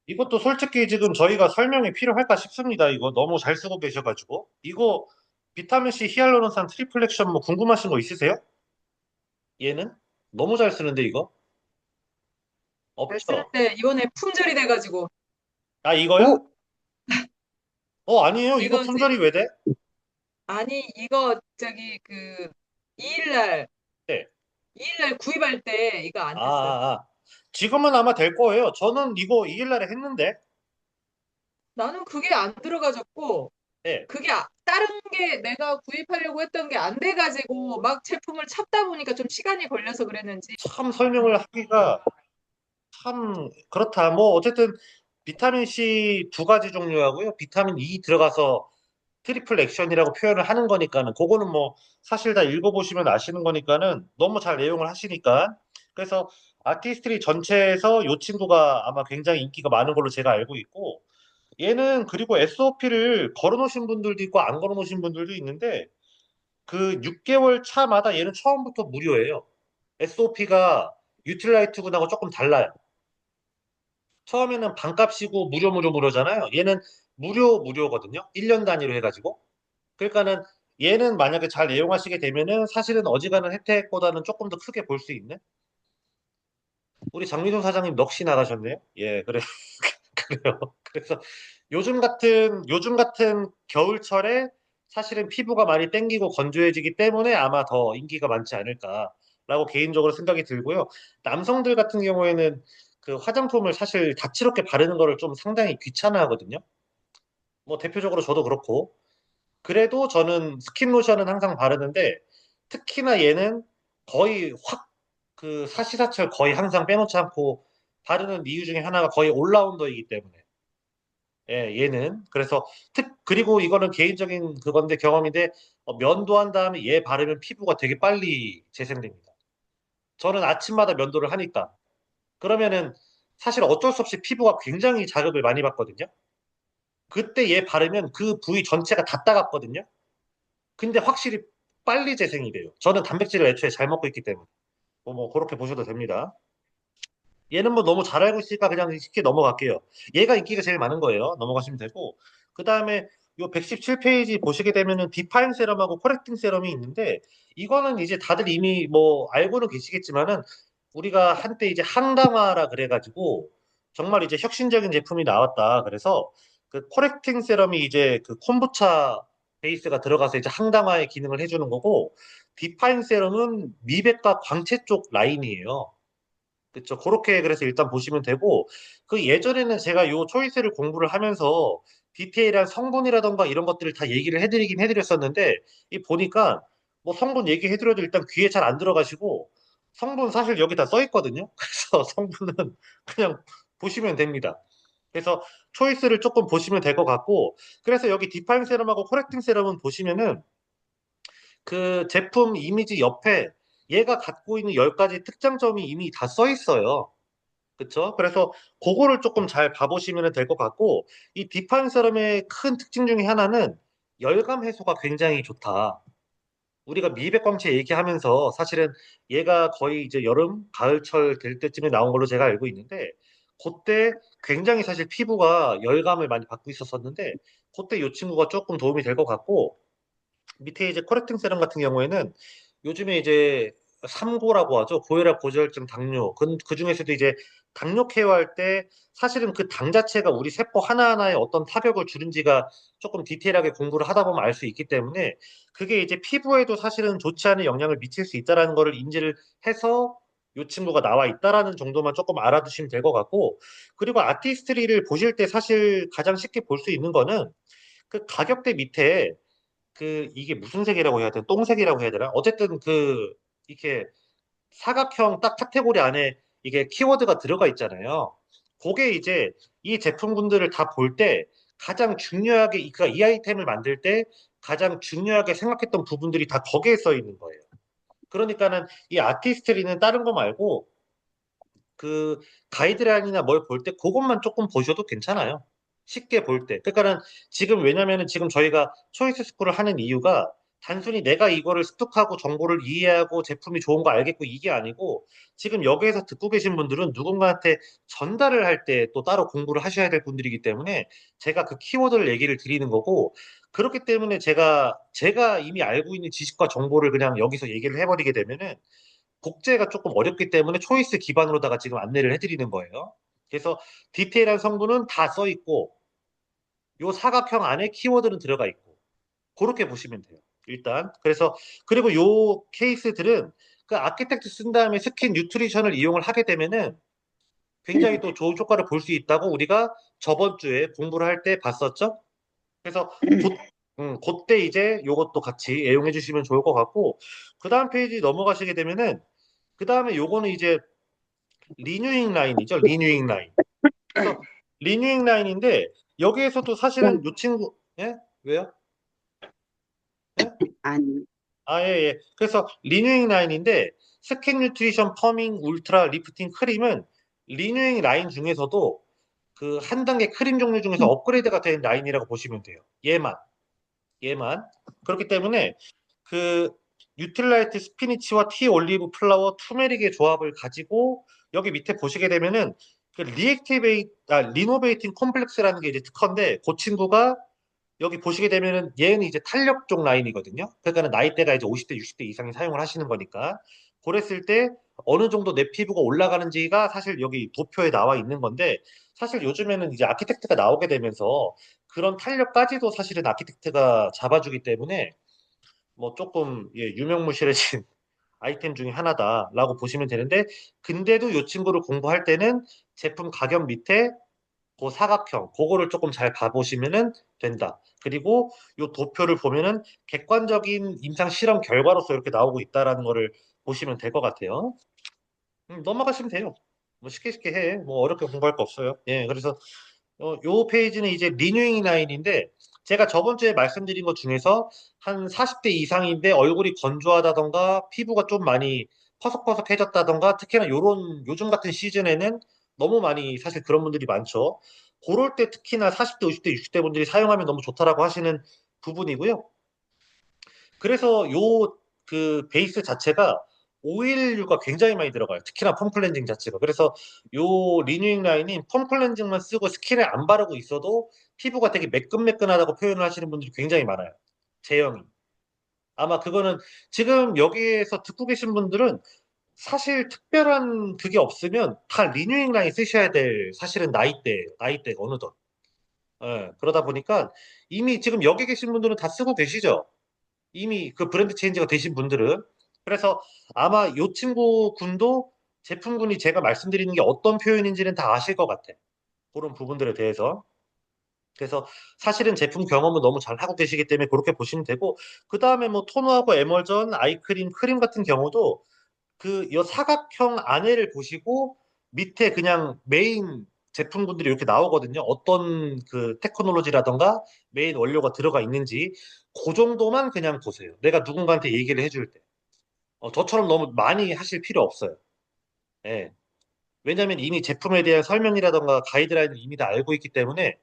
이것도 솔직히 지금 저희가 설명이 필요할까 싶습니다. 이거 너무 잘 쓰고 계셔가지고. 이거 비타민C 히알루론산 트리플 액션 뭐 궁금하신 거 있으세요? 얘는? 너무 잘 쓰는데 이거? 잘 없죠? 쓰는데 이번에 품절이 돼가지고 아, 이거요? 오 아니에요. 이거 이거 이제 품절이 왜 돼? 아니 이거 저기 그 2일날 네. 2일날 구입할 때 이거 안 아, 됐어요. 지금은 아마 될 거예요. 저는 이거 2일 날에 했는데. 나는 그게 안 들어가졌고 네. 그게 다른 게 내가 구입하려고 했던 게 안 돼가지고 막 제품을 찾다 보니까 좀 시간이 걸려서 그랬는지 참 설명을 하기가 참 그렇다. 뭐 어쨌든 비타민 C 두 가지 종류하고요. 비타민 E 들어가서 트리플 액션이라고 표현을 하는 거니까는 그거는 뭐 사실 다 읽어보시면 아시는 거니까는 너무 잘 내용을 하시니까 그래서 아티스트리 전체에서 이 친구가 아마 굉장히 인기가 많은 걸로 제가 알고 있고 얘는 그리고 SOP를 걸어놓으신 분들도 있고 안 걸어놓으신 분들도 있는데 그 6개월 차마다 얘는 처음부터 무료예요. SOP가 유틸라이트군하고 조금 달라요. 처음에는 반값이고 무료잖아요. 얘는 무료거든요. 1년 단위로 해가지고. 그러니까는 얘는 만약에 잘 이용하시게 되면은 사실은 어지간한 혜택보다는 조금 더 크게 볼 수 있는? 우리 장민호 사장님 넋이 나가셨네요. 예, 그래, 그래요. 그래서 요즘 같은 겨울철에 사실은 피부가 많이 땡기고 건조해지기 때문에 아마 더 인기가 많지 않을까라고 개인적으로 생각이 들고요. 남성들 같은 경우에는 그 화장품을 사실 다채롭게 바르는 거를 좀 상당히 귀찮아 하거든요. 뭐 대표적으로 저도 그렇고. 그래도 저는 스킨 로션은 항상 바르는데 특히나 얘는 거의 확 그 사시사철 거의 항상 빼놓지 않고 바르는 이유 중에 하나가 거의 올라운더이기 때문에 예, 얘는 그래서 그리고 이거는 개인적인 그건데 경험인데 면도한 다음에 얘 바르면 피부가 되게 빨리 재생됩니다. 저는 아침마다 면도를 하니까 그러면은 사실 어쩔 수 없이 피부가 굉장히 자극을 많이 받거든요. 그때 얘 바르면 그 부위 전체가 다 따갑거든요. 근데 확실히 빨리 재생이 돼요. 저는 단백질을 애초에 잘 먹고 있기 때문에. 뭐 그렇게 보셔도 됩니다. 얘는 뭐 너무 잘 알고 있으니까 그냥 쉽게 넘어갈게요. 얘가 인기가 제일 많은 거예요. 넘어가시면 되고. 그 다음에 요 117페이지 보시게 되면은 디파인 세럼하고 코렉팅 세럼이 있는데 이거는 이제 다들 이미 뭐 알고는 계시겠지만은 우리가 한때 이제 항당화라 그래가지고 정말 이제 혁신적인 제품이 나왔다. 그래서 그 코렉팅 세럼이 이제 그 콤부차 베이스가 들어가서 이제 항당화의 기능을 해주는 거고 디파인 세럼은 미백과 광채 쪽 라인이에요. 그쵸. 그렇게 그래서 일단 보시면 되고, 그 예전에는 제가 요 초이스를 공부를 하면서 디테일한 성분이라던가 이런 것들을 다 얘기를 해드리긴 해드렸었는데, 이 보니까 뭐 성분 얘기해드려도 일단 귀에 잘 안 들어가시고, 성분 사실 여기 다 써 있거든요. 그래서 성분은 그냥 보시면 됩니다. 그래서 초이스를 조금 보시면 될 것 같고, 그래서 여기 디파인 세럼하고 코렉팅 세럼은 보시면은 그 제품 이미지 옆에 얘가 갖고 있는 10가지 특장점이 이미 다 써 있어요. 그쵸? 그래서 그거를 조금 잘 봐보시면 될 것 같고, 이 디파인 세럼의 큰 특징 중에 하나는 열감 해소가 굉장히 좋다. 우리가 미백광채 얘기하면서 사실은 얘가 거의 이제 여름, 가을철 될 때쯤에 나온 걸로 제가 알고 있는데, 그때 굉장히 사실 피부가 열감을 많이 받고 있었었는데, 그때 이 친구가 조금 도움이 될 것 같고, 밑에 이제 코렉팅 세럼 같은 경우에는 요즘에 이제 삼고라고 하죠. 고혈압, 고지혈증, 당뇨. 그 중에서도 이제 당뇨 케어할 때 사실은 그 당 자체가 우리 세포 하나하나에 어떤 타격을 주는지가 조금 디테일하게 공부를 하다 보면 알 수 있기 때문에 그게 이제 피부에도 사실은 좋지 않은 영향을 미칠 수 있다라는 거를 인지를 해서 이 친구가 나와 있다라는 정도만 조금 알아두시면 될 것 같고 그리고 아티스트리를 보실 때 사실 가장 쉽게 볼 수 있는 거는 그 가격대 밑에 그 이게 무슨 색이라고 해야 되나? 똥색이라고 해야 되나? 어쨌든 그 이렇게 사각형 딱 카테고리 안에 이게 키워드가 들어가 있잖아요. 그게 이제 이 제품군들을 다 볼 때 가장 중요하게 그러니까 이 아이템을 만들 때 가장 중요하게 생각했던 부분들이 다 거기에 써 있는 거예요. 그러니까는 이 아티스트리는 다른 거 말고 그 가이드라인이나 뭘 볼 때 그것만 조금 보셔도 괜찮아요. 쉽게 볼 때. 그러니까는 지금 왜냐면은 지금 저희가 초이스 스쿨을 하는 이유가 단순히 내가 이거를 습득하고 정보를 이해하고 제품이 좋은 거 알겠고 이게 아니고 지금 여기에서 듣고 계신 분들은 누군가한테 전달을 할 때 또 따로 공부를 하셔야 될 분들이기 때문에 제가 그 키워드를 얘기를 드리는 거고 그렇기 때문에 제가 이미 알고 있는 지식과 정보를 그냥 여기서 얘기를 해버리게 되면은 복제가 조금 어렵기 때문에 초이스 기반으로다가 지금 안내를 해드리는 거예요. 그래서 디테일한 성분은 다 써 있고 요 사각형 안에 키워드는 들어가 있고 그렇게 보시면 돼요. 일단 그래서 그리고 요 케이스들은 그 아키텍트 쓴 다음에 스킨 뉴트리션을 이용을 하게 되면은 굉장히 또 좋은 효과를 볼 수 있다고 우리가 저번 주에 공부를 할 때 봤었죠. 그래서 그때 이제 요것도 같이 애용해 주시면 좋을 것 같고 그 다음 페이지 넘어가시게 되면은 그 다음에 요거는 이제 리뉴잉 라인이죠. 리뉴잉 라인. 그래서 리뉴잉 라인인데 여기에서도 사실은 요 친구 예? 왜요? 예? 아니, 예, 예. 그래서 리뉴잉 라인인데 스킨 뉴트리션 퍼밍 울트라 리프팅 크림은 리뉴잉 라인 중에서도 그 한 단계 크림 종류 중에서 업그레이드가 된 라인이라고 보시면 돼요. 얘만. 그렇기 때문에 그 뉴트릴라이트 스피니치와 티 올리브 플라워 투메릭의 조합을 가지고 여기 밑에 보시게 되면은 그 리노베이팅 콤플렉스라는 게 이제 특허인데 그 친구가 여기 보시게 되면은 얘는 이제 탄력 쪽 라인이거든요. 그러니까 나이대가 이제 50대, 60대 이상이 사용을 하시는 거니까. 그랬을 때 어느 정도 내 피부가 올라가는지가 사실 여기 도표에 나와 있는 건데 사실 요즘에는 이제 아키텍트가 나오게 되면서 그런 탄력까지도 사실은 아키텍트가 잡아주기 때문에 뭐 조금 예, 유명무실해진 아이템 중에 하나다라고 보시면 되는데 근데도 이 친구를 공부할 때는 제품 가격 밑에 그 사각형, 그거를 조금 잘 봐보시면은 된다. 그리고 이 도표를 보면은 객관적인 임상 실험 결과로서 이렇게 나오고 있다라는 거를 보시면 될 것 같아요. 넘어가시면 돼요. 뭐 쉽게 쉽게 해. 뭐 어렵게 공부할 거 없어요. 예, 그래서 요 페이지는 이제 리뉴잉 라인인데 제가 저번 주에 말씀드린 것 중에서 한 40대 이상인데 얼굴이 건조하다던가 피부가 좀 많이 퍼석퍼석해졌다던가 특히나 요즘 같은 시즌에는 너무 많이 사실 그런 분들이 많죠. 그럴 때 특히나 40대, 50대, 60대 분들이 사용하면 너무 좋다라고 하시는 부분이고요. 그래서 요 그 베이스 자체가 오일류가 굉장히 많이 들어가요. 특히나 폼 클렌징 자체가. 그래서 요 리뉴잉 라인이 폼 클렌징만 쓰고 스킨에 안 바르고 있어도 피부가 되게 매끈매끈하다고 표현을 하시는 분들이 굉장히 많아요. 제형이. 아마 그거는 지금 여기에서 듣고 계신 분들은 사실 특별한 그게 없으면 다 리뉴잉 라인 쓰셔야 될 사실은 나이대가 어느덧. 예, 그러다 보니까 이미 지금 여기 계신 분들은 다 쓰고 계시죠? 이미 그 브랜드 체인지가 되신 분들은 그래서 아마 요 친구 군도 제품군이 제가 말씀드리는 게 어떤 표현인지는 다 아실 것 같아. 그런 부분들에 대해서. 그래서 사실은 제품 경험을 너무 잘 하고 계시기 때문에 그렇게 보시면 되고 그 다음에 뭐 토너하고 에멀전, 아이크림, 크림 같은 경우도 그 요 사각형 안에를 보시고 밑에 그냥 메인 제품군들이 이렇게 나오거든요. 어떤 그 테크놀로지라던가 메인 원료가 들어가 있는지 그 정도만 그냥 보세요. 내가 누군가한테 얘기를 해줄 때. 저처럼 너무 많이 하실 필요 없어요. 예. 왜냐면 이미 제품에 대한 설명이라던가 가이드라인을 이미 다 알고 있기 때문에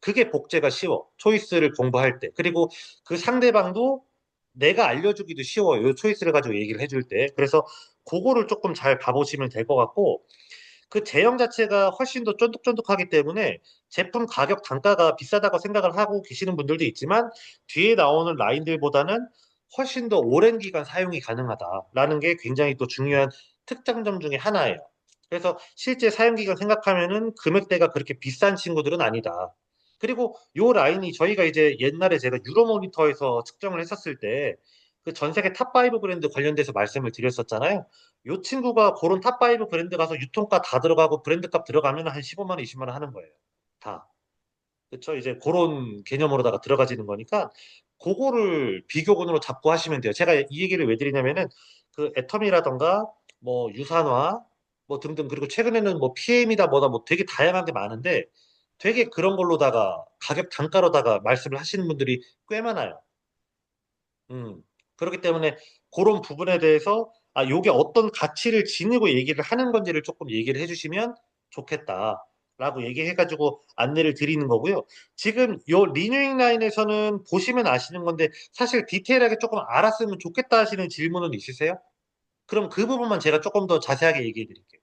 그게 복제가 쉬워. 초이스를 공부할 때. 그리고 그 상대방도 내가 알려주기도 쉬워요. 이 초이스를 가지고 얘기를 해줄 때. 그래서 그거를 조금 잘 봐보시면 될 것 같고 그 제형 자체가 훨씬 더 쫀득쫀득하기 때문에 제품 가격 단가가 비싸다고 생각을 하고 계시는 분들도 있지만 뒤에 나오는 라인들보다는 훨씬 더 오랜 기간 사용이 가능하다라는 게 굉장히 또 중요한 특장점 중에 하나예요. 그래서 실제 사용 기간 생각하면은 금액대가 그렇게 비싼 친구들은 아니다. 그리고 요 라인이 저희가 이제 옛날에 제가 유로모니터에서 측정을 했었을 때 그 전 세계 탑5 브랜드 관련돼서 말씀을 드렸었잖아요. 요 친구가 그런 탑5 브랜드 가서 유통가 다 들어가고 브랜드값 들어가면 한 15만 원, 20만 원 하는 거예요. 다. 그렇죠? 이제 그런 개념으로다가 들어가지는 거니까 그거를 비교군으로 잡고 하시면 돼요. 제가 이 얘기를 왜 드리냐면은 그 애텀이라던가 뭐 유산화 뭐 등등 그리고 최근에는 뭐 PM이다 뭐다 뭐 되게 다양한 게 많은데 되게 그런 걸로다가 가격 단가로다가 말씀을 하시는 분들이 꽤 많아요. 음. 그렇기 때문에 그런 부분에 대해서 요게 어떤 가치를 지니고 얘기를 하는 건지를 조금 얘기를 해주시면 좋겠다. 라고 얘기해가지고 안내를 드리는 거고요. 지금 요 리뉴잉 라인에서는 보시면 아시는 건데 사실 디테일하게 조금 알았으면 좋겠다 하시는 질문은 있으세요? 그럼 그 부분만 제가 조금 더 자세하게 얘기해 드릴게요.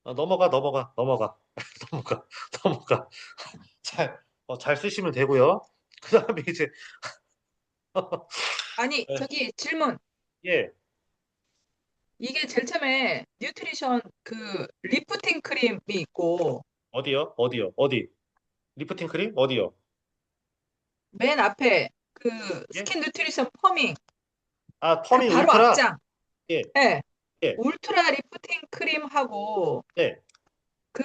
넘어가, 넘어가, 넘어가. 잘 쓰시면 되고요. 그 다음에 이제, 아니, 예, 저기 질문. 예, 이게 제일 처음에 뉴트리션 그 리프팅 크림이 있고 어디요? 어디요? 어디? 리프팅 크림? 어디요? 맨 앞에 그 예? 스킨 뉴트리션 퍼밍 아, 그 터밍 바로 울트라? 앞장. 예, 예. 예, 울트라 리프팅 크림하고 네, 그,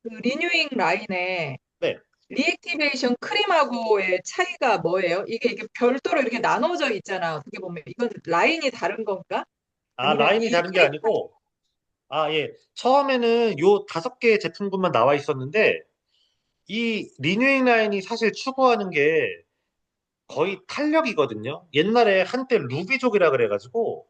그 리뉴잉 라인에 네. 리액티베이션 크림하고의 차이가 뭐예요? 이게 별도로 이렇게 나눠져 있잖아. 어떻게 보면 이건 라인이 다른 건가? 아, 아니면 라인이 이 다른 게 크림 아니고, 아, 예. 처음에는 요 5개의 제품군만 나와 있었는데, 이 리뉴잉 라인이 사실 추구하는 게 거의 탄력이거든요. 옛날에 한때 루비족이라 그래가지고,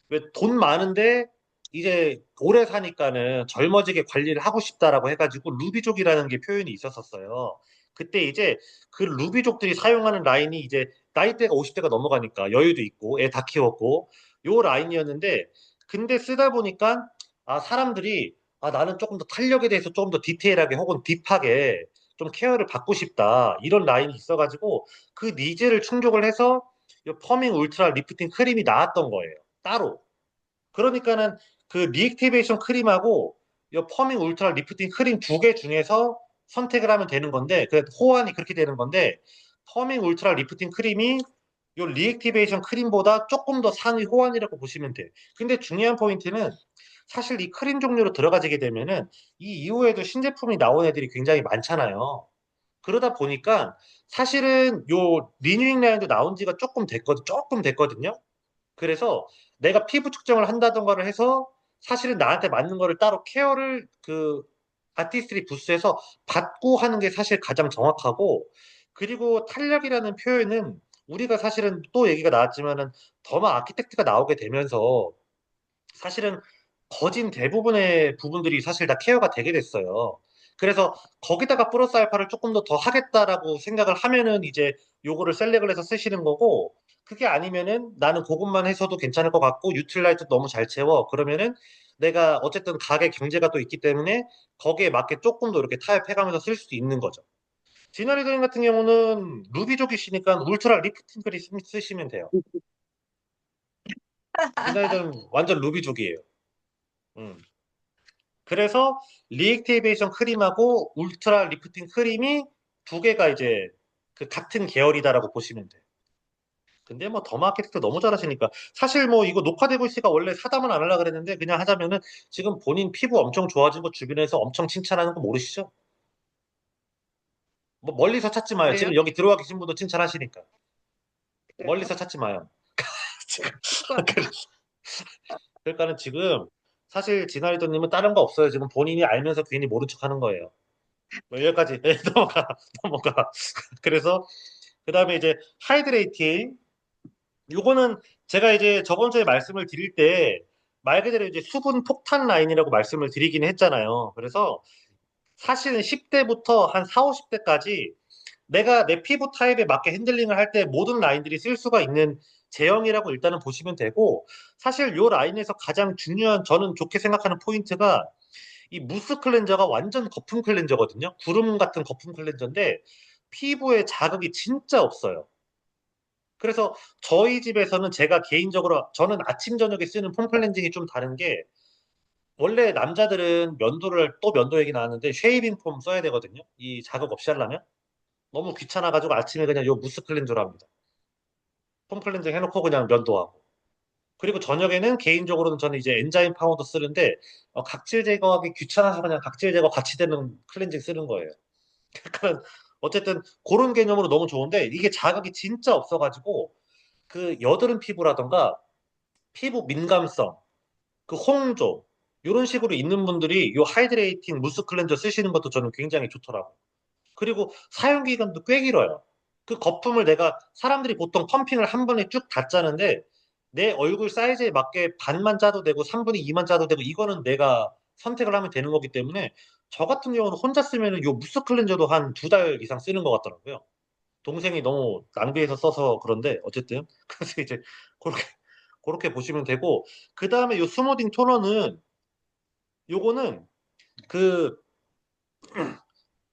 왜 돈 많은데, 이제 오래 사니까는 젊어지게 관리를 하고 싶다라고 해가지고, 루비족이라는 게 표현이 있었었어요. 그때 이제 그 루비족들이 사용하는 라인이 이제 나이대가 50대가 넘어가니까 여유도 있고, 애 다 키웠고, 요 라인이었는데, 근데 쓰다 보니까, 아, 사람들이, 아, 나는 조금 더 탄력에 대해서 조금 더 디테일하게 혹은 딥하게 좀 케어를 받고 싶다. 이런 라인이 있어가지고, 그 니즈를 충족을 해서 이 퍼밍 울트라 리프팅 크림이 나왔던 거예요. 따로. 그러니까는 그 리액티베이션 크림하고 이 퍼밍 울트라 리프팅 크림 2개 중에서 선택을 하면 되는 건데, 그 호환이 그렇게 되는 건데, 퍼밍 울트라 리프팅 크림이 이 리액티베이션 크림보다 조금 더 상위 호환이라고 보시면 돼요. 근데 중요한 포인트는 사실 이 크림 종류로 들어가지게 되면은 이 이후에도 신제품이 나온 애들이 굉장히 많잖아요. 그러다 보니까 사실은 요 리뉴잉 라인도 나온 지가 조금 됐거든요. 그래서 내가 피부 측정을 한다던가를 해서 사실은 나한테 맞는 거를 따로 케어를 그 아티스트리 부스에서 받고 하는 게 사실 가장 정확하고, 그리고 탄력이라는 표현은 우리가 사실은 또 얘기가 나왔지만은 더마 아키텍트가 나오게 되면서 사실은 거진 대부분의 부분들이 사실 다 케어가 되게 됐어요. 그래서 거기다가 플러스 알파를 조금 더 하겠다라고 생각을 하면은 이제 요거를 셀렉을 해서 쓰시는 거고, 그게 아니면은 나는 그것만 해서도 괜찮을 것 같고 유틸라이트 너무 잘 채워. 그러면은 내가 어쨌든 가게 경제가 또 있기 때문에 거기에 맞게 조금 더 이렇게 타협해가면서 쓸 수도 있는 거죠. 지나리도님 같은 경우는 루비족이시니까 울트라 리프팅 글이 쓰시면 돼요. 지나리도는 완전 루비족이에요. 음. 그래서 리액티베이션 크림하고 울트라 리프팅 크림이 2개가 이제 그 같은 계열이다라고 보시면 돼요. 근데 뭐 더 마케팅도 너무 잘하시니까 사실 뭐 이거 녹화되고 있으니까 원래 사담은 안 하려고 그랬는데 그냥 하자면은 지금 본인 피부 엄청 좋아진 거 주변에서 엄청 칭찬하는 거 모르시죠? 뭐 멀리서 찾지 마요. 그래요? 지금 여기 들어와 계신 분도 칭찬하시니까 그래요? 멀리서 찾지 마요. 그건 그러니까는 지금 사실 진아리도님은 다른 거 없어요. 지금 본인이 알면서 괜히 모른 척 하는 거예요. 뭐 여기까지 넘어가 넘어가. 그래서 그 다음에 이제 하이드레이팅. 요거는 제가 이제 저번 주에 말씀을 드릴 때 말 그대로 이제 수분 폭탄 라인이라고 말씀을 드리긴 했잖아요. 그래서 사실은 10대부터 한 4, 50대까지 내가 내 피부 타입에 맞게 핸들링을 할 때 모든 라인들이 쓸 수가 있는 제형이라고 일단은 보시면 되고, 사실 요 라인에서 가장 중요한 저는 좋게 생각하는 포인트가 이 무스 클렌저가 완전 거품 클렌저거든요. 구름 같은 거품 클렌저인데 피부에 자극이 진짜 없어요. 그래서 저희 집에서는 제가 개인적으로 저는 아침 저녁에 쓰는 폼 클렌징이 좀 다른 게, 원래 남자들은 면도를 또 면도 얘기 나왔는데 쉐이빙 폼 써야 되거든요. 이 자극 없이 하려면 너무 귀찮아가지고 아침에 그냥 요 무스 클렌저로 합니다. 폼 클렌징 해놓고 그냥 면도하고. 그리고 저녁에는 개인적으로는 저는 이제 엔자임 파우더 쓰는데 각질 제거하기 귀찮아서 그냥 각질 제거 같이 되는 클렌징 쓰는 거예요. 약간 어쨌든 그런 개념으로 너무 좋은데 이게 자극이 진짜 없어가지고 그 여드름 피부라던가 피부 민감성, 그 홍조 이런 식으로 있는 분들이 이 하이드레이팅 무스 클렌저 쓰시는 것도 저는 굉장히 좋더라고요. 그리고 사용 기간도 꽤 길어요. 그 거품을 내가 사람들이 보통 펌핑을 한 번에 쭉 다 짜는데 내 얼굴 사이즈에 맞게 반만 짜도 되고 3분의 2만 짜도 되고 이거는 내가 선택을 하면 되는 거기 때문에 저 같은 경우는 혼자 쓰면은 요 무스 클렌저도 한 2달 이상 쓰는 것 같더라고요. 동생이 너무 낭비해서 써서 그런데 어쨌든 그래서 이제 그렇게 보시면 되고 그 다음에 요 스무딩 토너는 요거는 그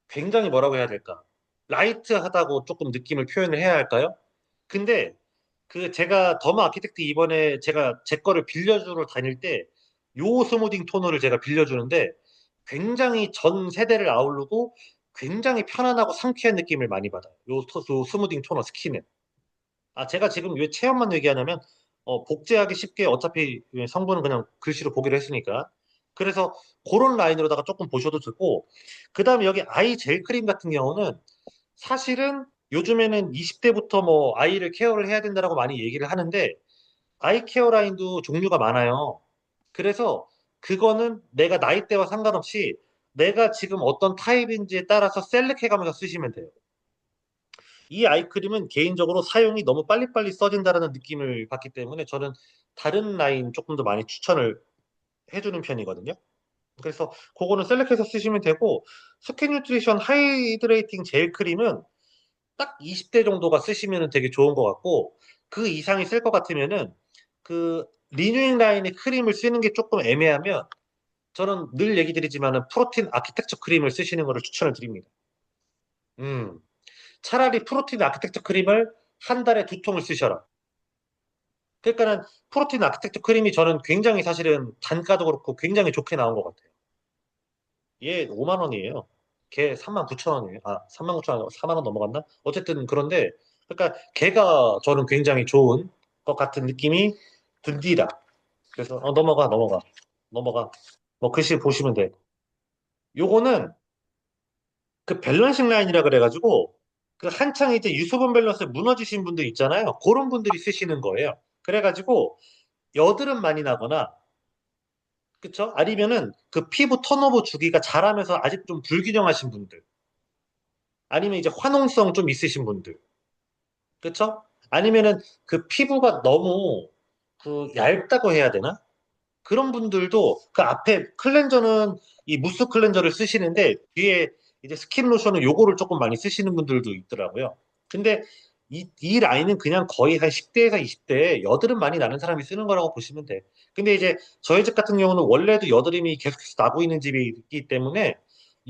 굉장히 뭐라고 해야 될까? 라이트하다고 조금 느낌을 표현을 해야 할까요? 근데 그 제가 더마 아키텍트 이번에 제가 제 거를 빌려주러 다닐 때 요 스무딩 토너를 제가 빌려주는데 굉장히 전 세대를 아우르고 굉장히 편안하고 상쾌한 느낌을 많이 받아요. 요 스무딩 토너 스킨은. 아, 제가 지금 왜 체험만 얘기하냐면, 복제하기 쉽게 어차피 성분은 그냥 글씨로 보기로 했으니까. 그래서 그런 라인으로다가 조금 보셔도 좋고, 그 다음에 여기 아이 젤 크림 같은 경우는 사실은 요즘에는 20대부터 뭐 아이를 케어를 해야 된다라고 많이 얘기를 하는데, 아이 케어 라인도 종류가 많아요. 그래서 그거는 내가 나이대와 상관없이 내가 지금 어떤 타입인지에 따라서 셀렉해 가면서 쓰시면 돼요. 이 아이크림은 개인적으로 사용이 너무 빨리빨리 써진다라는 느낌을 받기 때문에 저는 다른 라인 조금 더 많이 추천을 해주는 편이거든요. 그래서 그거는 셀렉해서 쓰시면 되고 스킨 뉴트리션 하이드레이팅 젤 크림은 딱 20대 정도가 쓰시면 되게 좋은 것 같고 그 이상이 쓸 것 같으면은 그 리뉴잉 라인의 크림을 쓰는 게 조금 애매하면 저는 늘 얘기 드리지만은 프로틴 아키텍처 크림을 쓰시는 것을 추천을 드립니다. 음. 차라리 프로틴 아키텍처 크림을 한 달에 2통을 쓰셔라. 그러니까는 프로틴 아키텍처 크림이 저는 굉장히 사실은 단가도 그렇고 굉장히 좋게 나온 것 같아요. 얘 5만 원이에요. 걔 3만 9천 원이에요. 아, 3만 9천 원, 4만 원 넘어갔나? 어쨌든 그런데 그러니까 걔가 저는 굉장히 좋은 것 같은 느낌이 듭니다. 그래서 넘어가. 뭐 글씨 보시면 돼. 요거는 그 밸런싱 라인이라 그래가지고 그 한창 이제 유수분 밸런스 무너지신 분들 있잖아요. 그런 분들이 쓰시는 거예요. 그래가지고 여드름 많이 나거나 그쵸? 아니면은 그 피부 턴오버 주기가 자라면서 아직 좀 불균형하신 분들 아니면 이제 화농성 좀 있으신 분들 그쵸? 아니면은 그 피부가 너무 그 얇다고 해야 되나? 그런 분들도 그 앞에 클렌저는 이 무스 클렌저를 쓰시는데 뒤에 이제 스킨 로션은 요거를 조금 많이 쓰시는 분들도 있더라고요. 근데 이 라인은 그냥 거의 한 10대에서 20대 여드름 많이 나는 사람이 쓰는 거라고 보시면 돼. 근데 이제 저희 집 같은 경우는 원래도 여드름이 계속해서 나고 있는 집이 있기 때문에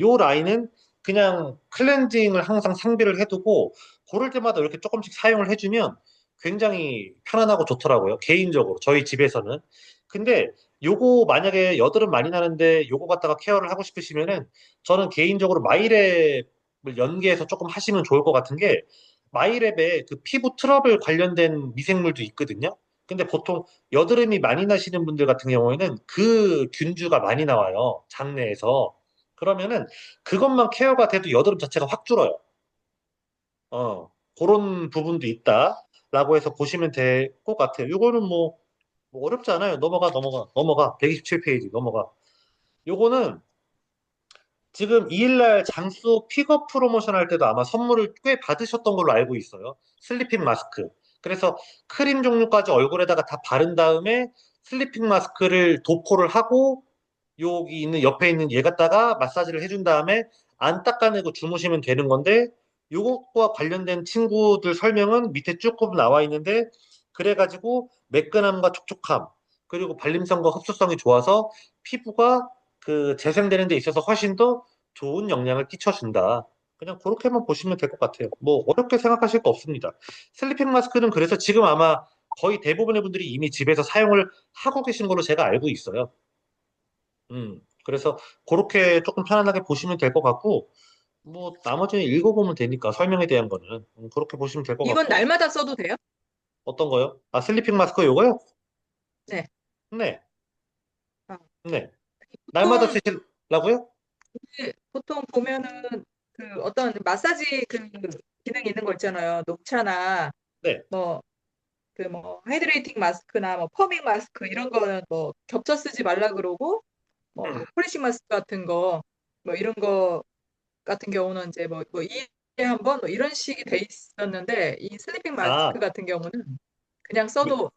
요 라인은 그냥 클렌징을 항상 상비를 해두고 고를 때마다 이렇게 조금씩 사용을 해주면 굉장히 편안하고 좋더라고요. 개인적으로 저희 집에서는. 근데 요거 만약에 여드름 많이 나는데 요거 갖다가 케어를 하고 싶으시면은 저는 개인적으로 마이랩을 연계해서 조금 하시면 좋을 것 같은 게 마이랩에 그 피부 트러블 관련된 미생물도 있거든요. 근데 보통 여드름이 많이 나시는 분들 같은 경우에는 그 균주가 많이 나와요. 장내에서. 그러면은 그것만 케어가 돼도 여드름 자체가 확 줄어요. 그런 부분도 있다라고 해서 보시면 될 것 같아요. 요거는 뭐 어렵지 않아요. 넘어가. 127페이지 넘어가. 요거는 지금 2일날 장수 픽업 프로모션 할 때도 아마 선물을 꽤 받으셨던 걸로 알고 있어요. 슬리핑 마스크. 그래서 크림 종류까지 얼굴에다가 다 바른 다음에 슬리핑 마스크를 도포를 하고 여기 있는 옆에 있는 얘 갖다가 마사지를 해준 다음에 안 닦아내고 주무시면 되는 건데 요것과 관련된 친구들 설명은 밑에 조금 나와 있는데 그래가지고 매끈함과 촉촉함 그리고 발림성과 흡수성이 좋아서 피부가 그 재생되는 데 있어서 훨씬 더 좋은 영향을 끼쳐준다. 그냥 그렇게만 보시면 될 것 같아요. 뭐 어렵게 생각하실 거 없습니다. 슬리핑 마스크는 그래서 지금 아마 거의 대부분의 분들이 이미 집에서 사용을 하고 계신 걸로 제가 알고 있어요. 그래서 그렇게 조금 편안하게 보시면 될 것 같고, 뭐, 나머지는 읽어보면 되니까, 설명에 대한 거는. 그렇게 보시면 될 것 이건 같고, 날마다 써도 돼요? 어떤 거요? 아, 슬리핑 마스크 요거요? 네. 네, 아, 네. 날마다 보통 쓰시려고요? 보통 보면은 그 어떤 마사지 그 기능 있는 거 있잖아요. 녹차나 네. 뭐 그 뭐 하이드레이팅 마스크나 뭐 퍼밍 마스크 이런 거는 뭐 겹쳐 쓰지 말라 그러고 뭐 폴리싱 마스크 같은 거 뭐 이런 거 같은 경우는 이제 뭐 2일에 한 번 뭐 이런 식이 돼 있었는데 이 슬리핑 마스크 아, 같은 경우는 그냥 이- 써도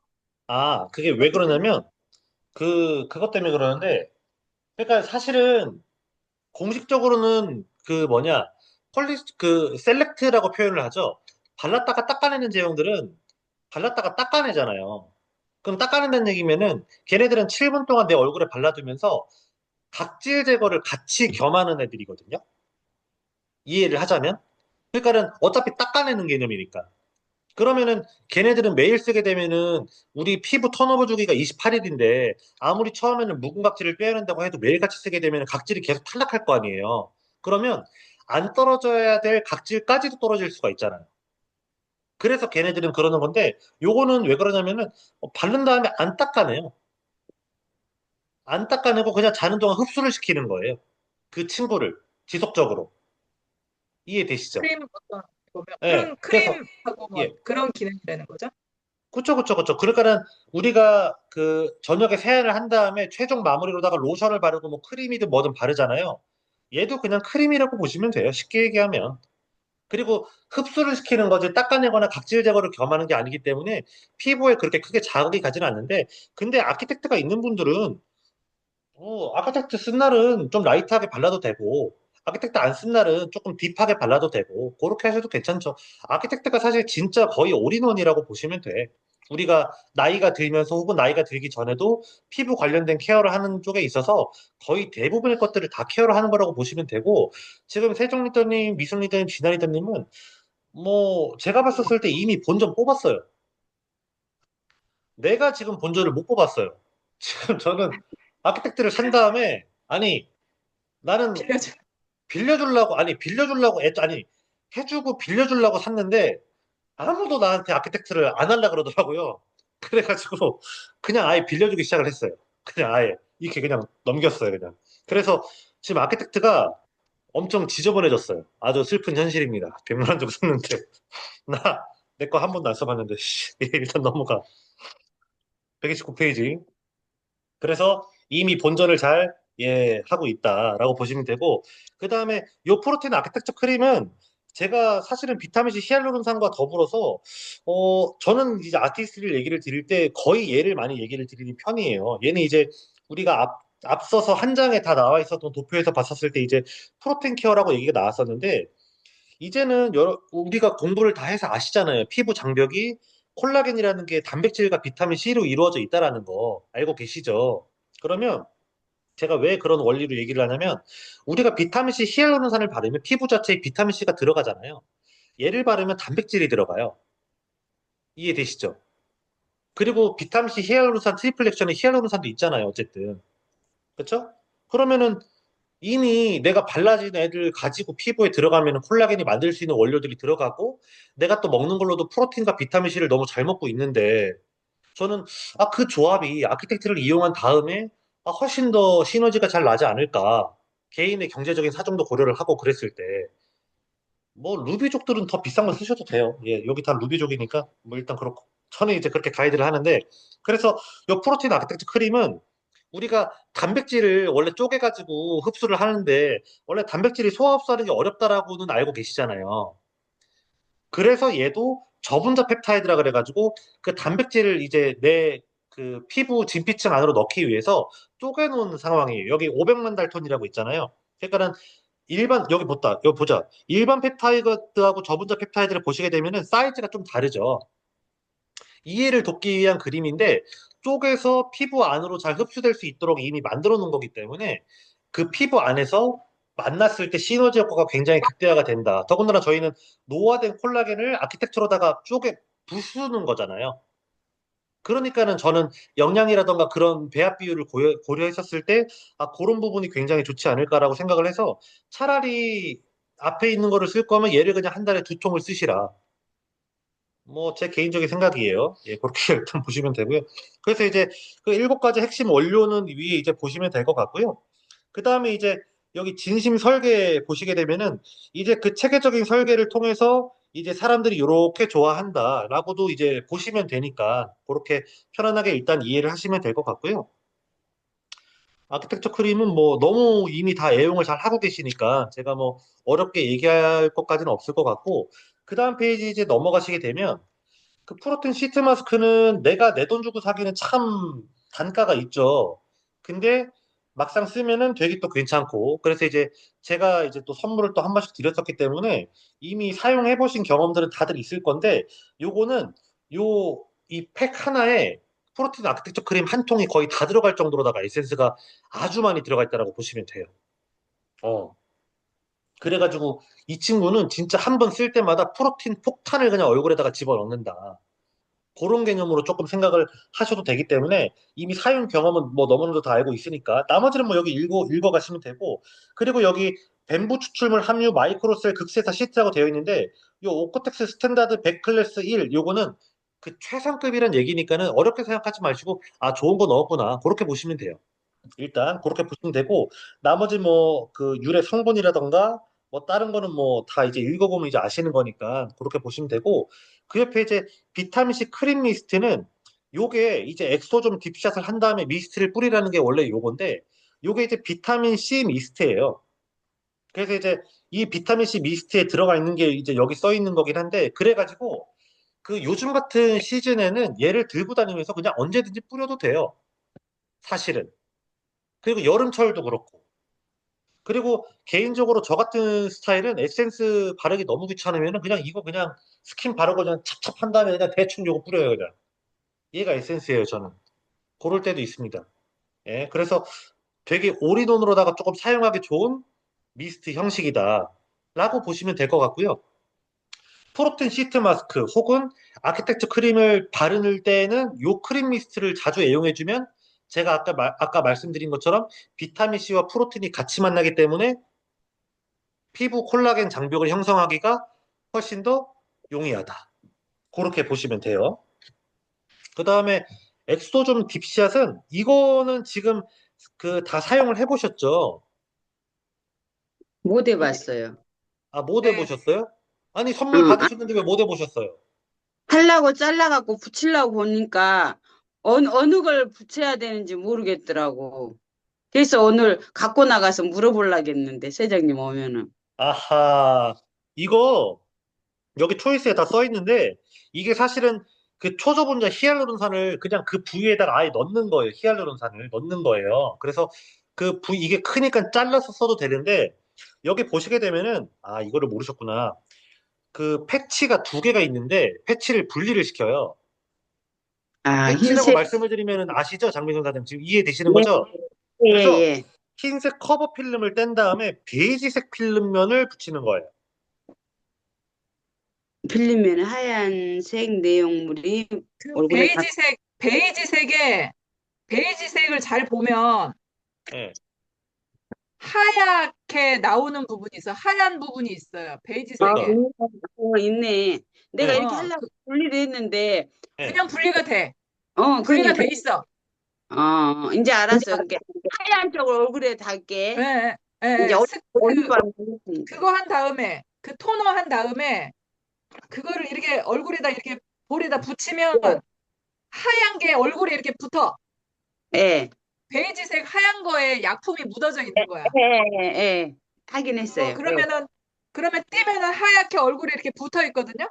아, 그게 왜 그것 때문에. 그러냐면, 그것 때문에 그러는데, 그러니까 사실은 공식적으로는 그 뭐냐, 셀렉트라고 표현을 하죠. 발랐다가 닦아내는 제형들은 발랐다가 닦아내잖아요. 그럼 닦아낸다는 얘기면은 걔네들은 7분 동안 내 얼굴에 발라두면서 각질 제거를 같이 겸하는 애들이거든요. 이해를 하자면. 그러니까는 어차피 닦아내는 개념이니까. 그러면은 걔네들은 매일 쓰게 되면은 우리 피부 턴오버 주기가 28일인데 아무리 처음에는 묵은 각질을 빼야된다고 해도 매일같이 쓰게 되면 각질이 계속 탈락할 거 아니에요. 그러면 안 떨어져야 될 각질까지도 떨어질 수가 있잖아요. 그래서 걔네들은 그러는 건데 요거는 왜 그러냐면은 바른 다음에 안 닦아내요. 안 닦아내고 그냥 자는 동안 흡수를 시키는 거예요. 그 친구를 지속적으로. 이해되시죠? 크림 어떤 보면 예. 그래서 크림하고 뭐 예. 그런 기능이라는 거죠. 그쵸, 그쵸, 그쵸. 그러니까는 우리가 그 저녁에 세안을 한 다음에 최종 마무리로다가 로션을 바르고 뭐 크림이든 뭐든 바르잖아요. 얘도 그냥 크림이라고 보시면 돼요. 쉽게 얘기하면. 그리고 흡수를 시키는 거지 닦아내거나 각질 제거를 겸하는 게 아니기 때문에 피부에 그렇게 크게 자극이 가지는 않는데 근데 아키텍트가 있는 분들은 아키텍트 쓴 날은 좀 라이트하게 발라도 되고 아키텍트 안 쓴 날은 조금 딥하게 발라도 되고 그렇게 하셔도 괜찮죠. 아키텍트가 사실 진짜 거의 올인원이라고 보시면 돼. 우리가 나이가 들면서 혹은 나이가 들기 전에도 피부 관련된 케어를 하는 쪽에 있어서 거의 대부분의 것들을 다 케어를 하는 거라고 보시면 되고 지금 세종 리더님, 미순 리더님, 진아 리더님은 뭐 제가 봤었을 때 이미 본전 뽑았어요. 내가 지금 본전을 못 뽑았어요. 지금 저는 아키텍트를 산 다음에 아니 나는 빌려줘. 아니 해주고 빌려주려고 샀는데 아무도 나한테 아키텍트를 안 하려 그러더라고요. 그래가지고 그냥 아예 빌려주기 시작을 했어요. 그냥 아예 이렇게 그냥 넘겼어요 그냥. 그래서 지금 아키텍트가 엄청 지저분해졌어요. 아주 슬픈 현실입니다. 100만 원 주고 샀는데 나 내 거 한 번도 안 써봤는데 씨, 일단 넘어가. 129페이지. 그래서 이미 본전을 잘 하고 있다라고 보시면 되고 그 다음에 요 프로틴 아키텍처 크림은 제가 사실은 비타민C 히알루론산과 더불어서 저는 이제 아티스트를 얘기를 드릴 때 거의 얘를 많이 얘기를 드리는 편이에요. 얘는 이제 우리가 앞서서 한 장에 다 나와 있었던 도표에서 봤었을 때 이제 프로틴 케어라고 얘기가 나왔었는데 이제는 우리가 공부를 다 해서 아시잖아요. 피부 장벽이 콜라겐이라는 게 단백질과 비타민 C로 이루어져 있다라는 거 알고 계시죠? 그러면 제가 왜 그런 원리로 얘기를 하냐면 우리가 비타민 C 히알루론산을 바르면 피부 자체에 비타민 C가 들어가잖아요. 얘를 바르면 단백질이 들어가요. 이해되시죠? 그리고 비타민 C 히알루론산 트리플 액션에 히알루론산도 있잖아요. 어쨌든. 그렇죠? 그러면은 이미 내가 발라진 애들 가지고 피부에 들어가면 콜라겐이 만들 수 있는 원료들이 들어가고 내가 또 먹는 걸로도 프로틴과 비타민 C를 너무 잘 먹고 있는데 저는 그 조합이 아키텍트를 이용한 다음에 훨씬 더 시너지가 잘 나지 않을까. 개인의 경제적인 사정도 고려를 하고 그랬을 때. 뭐 루비족들은 더 비싼 거 쓰셔도 돼요. 예, 여기 다 루비족이니까 뭐 일단 그렇고. 저는 이제 그렇게 가이드를 하는데 그래서 이 프로틴 아키텍트 크림은 우리가 단백질을 원래 쪼개가지고 흡수를 하는데 원래 단백질이 소화 흡수하는 게 어렵다라고는 알고 계시잖아요. 그래서 얘도 저분자 펩타이드라 그래가지고 그 단백질을 이제 내 그 피부 진피층 안으로 넣기 위해서 쪼개놓은 상황이에요. 여기 500만 달톤이라고 있잖아요. 그러니까는 여기 보자. 일반 펩타이드하고 저분자 펩타이드를 보시게 되면은 사이즈가 좀 다르죠. 이해를 돕기 위한 그림인데 쪼개서 피부 안으로 잘 흡수될 수 있도록 이미 만들어 놓은 거기 때문에 그 피부 안에서 만났을 때 시너지 효과가 굉장히 극대화가 된다. 더군다나 저희는 노화된 콜라겐을 아키텍처로다가 부수는 거잖아요. 그러니까는 저는 영양이라던가 그런 배합 비율을 고려했었을 때 그런 부분이 굉장히 좋지 않을까라고 생각을 해서 차라리 앞에 있는 거를 쓸 거면 얘를 그냥 한 달에 2통을 쓰시라. 뭐 제 개인적인 생각이에요. 예, 그렇게 일단 보시면 되고요. 그래서 이제 그 7가지 핵심 원료는 위에 이제 보시면 될 것 같고요. 그 다음에 이제 여기 진심 설계 보시게 되면은 이제 그 체계적인 설계를 통해서 이제 사람들이 이렇게 좋아한다라고도 이제 보시면 되니까 그렇게 편안하게 일단 이해를 하시면 될 것 같고요. 아키텍처 크림은 뭐 너무 이미 다 애용을 잘 하고 계시니까 제가 뭐 어렵게 얘기할 것까지는 없을 것 같고 그 다음 페이지 이제 넘어가시게 되면 그 프로틴 시트 마스크는 내가 내 돈 주고 사기는 참 단가가 있죠. 근데 막상 쓰면은 되게 또 괜찮고, 그래서 이제 제가 이제 또 선물을 또 한 번씩 드렸었기 때문에 이미 사용해 보신 경험들은 다들 있을 건데, 요거는 요 이 팩 하나에 프로틴 아크텍처 크림 한 통이 거의 다 들어갈 정도로다가 에센스가 아주 많이 들어가 있다라고 보시면 돼요. 어. 그래가지고 이 친구는 진짜 한 번 쓸 때마다 프로틴 폭탄을 그냥 얼굴에다가 집어넣는다. 그런 개념으로 조금 생각을 하셔도 되기 때문에 이미 사용 경험은 뭐 너무나도 다 알고 있으니까 나머지는 뭐 여기 읽어가시면 되고, 그리고 여기 뱀부 추출물 함유 마이크로셀 극세사 시트라고 되어 있는데 요 오코텍스 스탠다드 100 클래스 1 요거는 그 최상급이란 얘기니까는 어렵게 생각하지 마시고 아 좋은 거 넣었구나 그렇게 보시면 돼요. 일단 그렇게 보시면 되고, 나머지 뭐 그 유래 성분이라던가 뭐 다른 거는 뭐 다 이제 읽어보면 이제 아시는 거니까 그렇게 보시면 되고, 그 옆에 이제 비타민C 크림 미스트는 요게 이제 엑소좀 딥샷을 한 다음에 미스트를 뿌리라는 게 원래 요건데, 요게 이제 비타민C 미스트예요. 그래서 이제 이 비타민C 미스트에 들어가 있는 게 이제 여기 써 있는 거긴 한데, 그래가지고 그 요즘 같은 시즌에는 얘를 들고 다니면서 그냥 언제든지 뿌려도 돼요. 사실은. 그리고 여름철도 그렇고. 그리고 개인적으로 저 같은 스타일은 에센스 바르기 너무 귀찮으면 그냥 이거 그냥 스킨 바르고 그냥 찹찹한 다음에 그냥 대충 요거 뿌려요, 그냥. 얘가 에센스예요, 저는. 그럴 때도 있습니다. 예, 그래서 되게 올인원으로다가 조금 사용하기 좋은 미스트 형식이다. 라고 보시면 될 것 같고요. 프로틴 시트 마스크 혹은 아키텍처 크림을 바를 때는 요 크림 미스트를 자주 애용해주면 제가 아까 말씀드린 것처럼 비타민C와 프로틴이 같이 만나기 때문에 피부 콜라겐 장벽을 형성하기가 훨씬 더 용이하다. 그렇게 보시면 돼요. 그 다음에 엑소좀 딥샷은 이거는 지금 그 다 사용을 해보셨죠? 못 해봤어요. 아, 못 네. 해보셨어요? 아니, 선물 응, 받으셨는데 왜 못 해보셨어요? 하려고 잘라갖고 붙이려고 보니까 어느 걸 붙여야 되는지 모르겠더라고. 그래서 오늘 갖고 나가서 물어보려겠는데, 세장님 오면은. 아하, 이거 여기 초이스에 다 써 있는데 이게 사실은 그 초저분자 히알루론산을 그냥 그 부위에다가 아예 넣는 거예요. 히알루론산을 넣는 거예요. 그래서 그 부위 이게 크니까 잘라서 써도 되는데 여기 보시게 되면은 아 이거를 모르셨구나. 그 패치가 두 개가 있는데 패치를 분리를 시켜요. 아, 패치라고 흰색, 말씀을 드리면 아시죠? 장민선 사장님 지금 이해되시는 예, 거죠? 예, 그래서 예. 흰색 커버 필름을 뗀 다음에 베이지색 필름면을 붙이는 거예요. 빌리면 하얀색 내용물이 그 얼굴에 다, 베이지색을 잘 보면 예. 하얗게 나오는 부분이 있어. 하얀 부분이 있어요. 그러니까 베이지색에. 있네. 내가 예. 이렇게 하려고 분리를 했는데, 예. 그냥 분리가 돼. 분리가 그러니까, 돼 있어. 이제 알았어. 그러니까 하얀 쪽을 얼굴에 예, 닿게. 예, 이제 예. 어느 걸 모르겠으니까. 그거 한 다음에, 그 토너 한 다음에, 그거를 이렇게 얼굴에다 이렇게 볼에다 붙이면 하얀 게 얼굴에 이렇게 붙어. 예, 베이지색 하얀 거에 약품이 묻어져 있는 거야. 예, 예. 하긴 그거 했어요. 예, 그러면 띄면은 하얗게 얼굴에 이렇게 붙어 있거든요.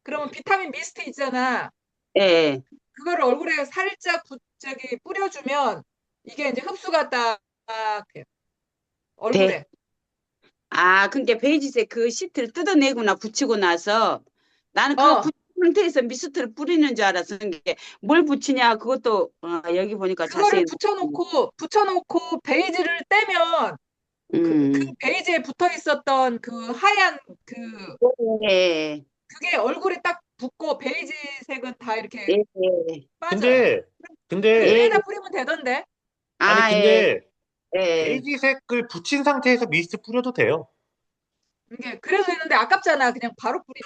그러면 비타민 미스트 있잖아. 예. 그거를 얼굴에 살짝 저기 뿌려주면 이게 이제 흡수가 딱 돼요. 돼. 얼굴에. 그러니까 베이지색 그 시트를 뜯어내거나 붙이고 나서 나는 그거 어, 붙인 상태에서 미스트를 뿌리는 줄 알았어. 게 뭘 붙이냐 그것도 여기 보니까 그거를 자세히 붙여놓고 베이지를 떼면 그 음. 베이지에 붙어 있었던 그 하얀 그 예, 그게 얼굴에 딱 붙고 베이지색은 다 예, 이렇게 예. 빠져요. 근데 근데 예. 그에다 뿌리면 되던데. 아니 예, 근데 예. 베이지색을 붙인 상태에서 미스트 뿌려도 돼요. 이게 그래도 되는데 아깝잖아. 그냥 바로 뿌리.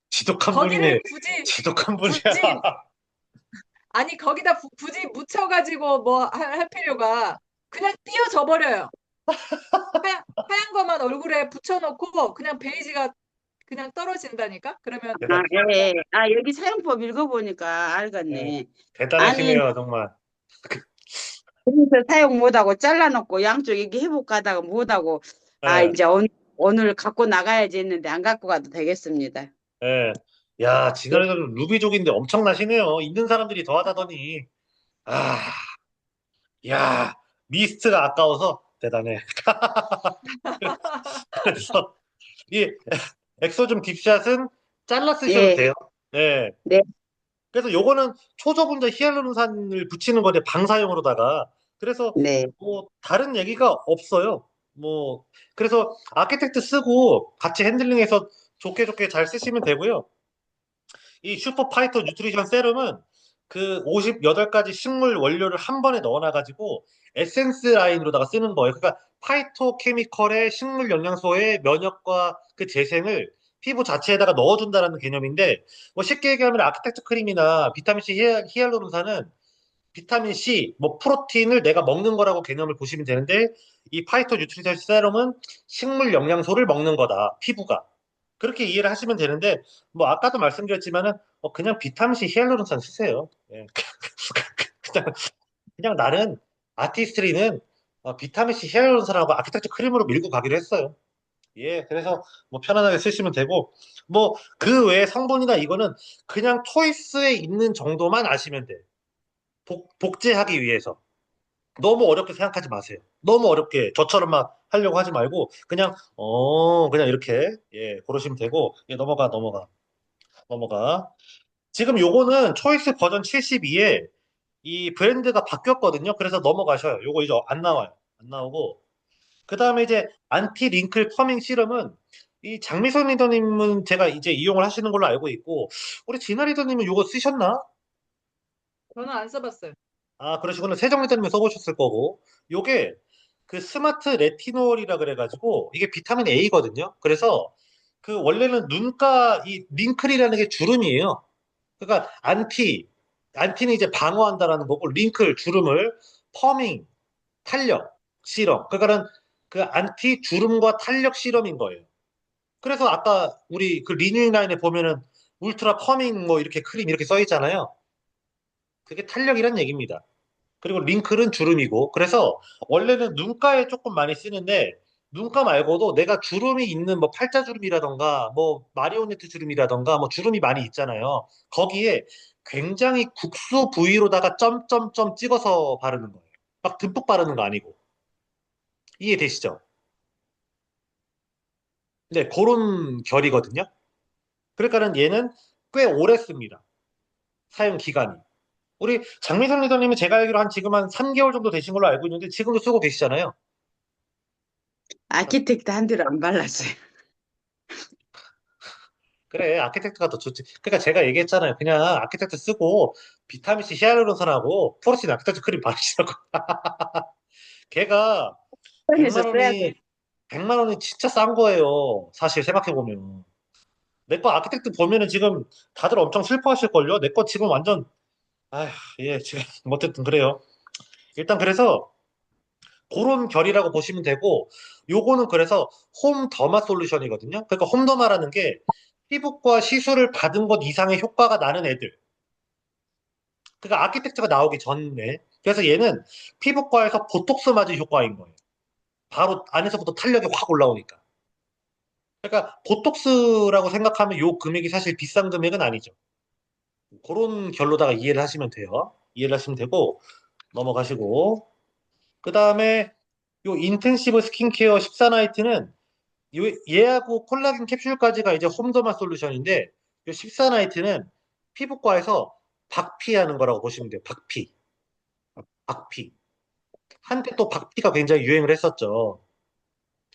지독한 거기를 분이네. 지독한 분이야. 굳이 아니 거기다 굳이 묻혀가지고 뭐 할 필요가 그냥 띄어져 버려요. 하얀 거만 얼굴에 붙여놓고 그냥 베이지가 그냥 떨어진다니까. 그러면 대단, 예. 여기 사용법 읽어보니까 예, 알겠네. 아니, 대단하시네요, 정말. 그래서 사용 못하고 잘라놓고 양쪽 이렇게 해볼까 하다가 못하고 예, 이제 오늘 갖고 나가야지 했는데 안 갖고 가도 되겠습니다. 예. 야, 지난해는 루비족인데 엄청나시네요. 있는 사람들이 더하다더니. 아, 야, 미스트가 아까워서 대단해. 그래서 이 엑소즘 딥샷은 잘라 쓰셔도 예, 돼요. 네. 네, 그래서 요거는 초저분자 히알루론산을 붙이는 건데 방사용으로다가 그래서 네. 뭐 다른 얘기가 없어요. 뭐 그래서 아키텍트 쓰고 같이 핸들링해서 좋게 좋게 잘 쓰시면 되고요. 이 슈퍼 파이터 뉴트리션 세럼은 그 58가지 식물 원료를 한 번에 넣어놔가지고 에센스 라인으로다가 쓰는 거예요. 그러니까 파이토 케미컬의 식물 영양소의 면역과 그 재생을 피부 자체에다가 넣어준다는 개념인데 뭐 쉽게 얘기하면 아키텍처 크림이나 비타민 C 히알루론산은 비타민 C, 뭐 프로틴을 내가 먹는 거라고 개념을 보시면 되는데 이 파이토 뉴트리션 세럼은 식물 영양소를 먹는 거다. 피부가. 그렇게 이해를 하시면 되는데 뭐 아까도 말씀드렸지만은 그냥 비타민 C 히알루론산 쓰세요. 예. 그냥, 그냥 나는 아티스트리는 비타민 C 히알루론산하고 아키텍처 크림으로 밀고 가기로 했어요. 예, 그래서 뭐 편안하게 쓰시면 되고 뭐 그 외에 성분이나 이거는 그냥 초이스에 있는 정도만 아시면 돼. 복제하기 위해서. 너무 어렵게 생각하지 마세요. 너무 어렵게 저처럼 막 하려고 하지 말고 그냥 그냥 이렇게 예 고르시면 되고 예 넘어가. 지금 요거는 초이스 버전 72에 이 브랜드가 바뀌었거든요. 그래서 넘어가셔요. 요거 이제 안 나와요. 안 나오고 그 다음에 이제 안티 링클 퍼밍 시럼은 이 장미선 리더님은 제가 이제 이용을 하시는 걸로 알고 있고 우리 진아 리더님은 요거 쓰셨나? 저는 안 써봤어요. 아, 그러시구나. 세정리더님이 써보셨을 거고. 요게 그 스마트 레티놀이라 그래가지고 이게 비타민 A거든요. 그래서 그 원래는 눈가 이 링클이라는 게 주름이에요. 그러니까 안티는 이제 방어한다라는 거고 링클 주름을 퍼밍 탄력 시럼. 그러니까는 그 안티 주름과 탄력 시럼인 거예요. 그래서 아까 우리 그 리뉴잉 라인에 보면은 울트라 퍼밍 뭐 이렇게 크림 이렇게 써 있잖아요. 그게 탄력이란 얘기입니다. 그리고 링클은 주름이고 그래서 원래는 눈가에 조금 많이 쓰는데 눈가 말고도 내가 주름이 있는 뭐 팔자주름이라던가 뭐 마리오네트 주름이라던가 뭐 주름이 많이 있잖아요. 거기에 굉장히 국수 부위로다가 점점점 찍어서 바르는 거예요. 막 듬뿍 바르는 거 아니고 이해되시죠? 네, 그런 결이거든요. 그러니까는 얘는 꽤 오래 씁니다. 사용 기간이. 우리 장미선 리더님은 제가 알기로 한 지금 한 3개월 정도 되신 걸로 알고 있는데 지금도 쓰고 계시잖아요. 아키텍트 한 대로 안 발랐어요. 그래, 아키텍트가 더 좋지. 그러니까 제가 얘기했잖아요. 그냥 아키텍트 쓰고 비타민C 히알루론산하고 포르신 아키텍트 크림 바르시라고. 걔가 편해서 100만 써야 원이 돼. 100만 원이 진짜 싼 거예요. 사실 생각해 보면. 내 거 아키텍트 보면은 지금 다들 엄청 슬퍼하실 걸요. 내 거 지금 완전 아휴, 예, 지금 어쨌든 그래요. 일단 그래서 그런 결이라고 보시면 되고 요거는 그래서 홈 더마 솔루션이거든요. 그러니까 홈 더마라는 게 피부과 시술을 받은 것 이상의 효과가 나는 애들. 그러니까 아키텍처가 나오기 전에. 그래서 얘는 피부과에서 보톡스 맞은 효과인 거예요. 바로 안에서부터 탄력이 확 올라오니까. 그러니까 보톡스라고 생각하면 요 금액이 사실 비싼 금액은 아니죠. 그런 결로다가 이해를 하시면 돼요. 이해를 하시면 되고 넘어가시고 그 다음에 요 인텐시브 스킨케어 14나이트는 얘하고 콜라겐 캡슐까지가 이제 홈더마 솔루션인데 요 14나이트는 피부과에서 박피하는 거라고 보시면 돼요. 박피. 박피. 한때 또 박피가 굉장히 유행을 했었죠.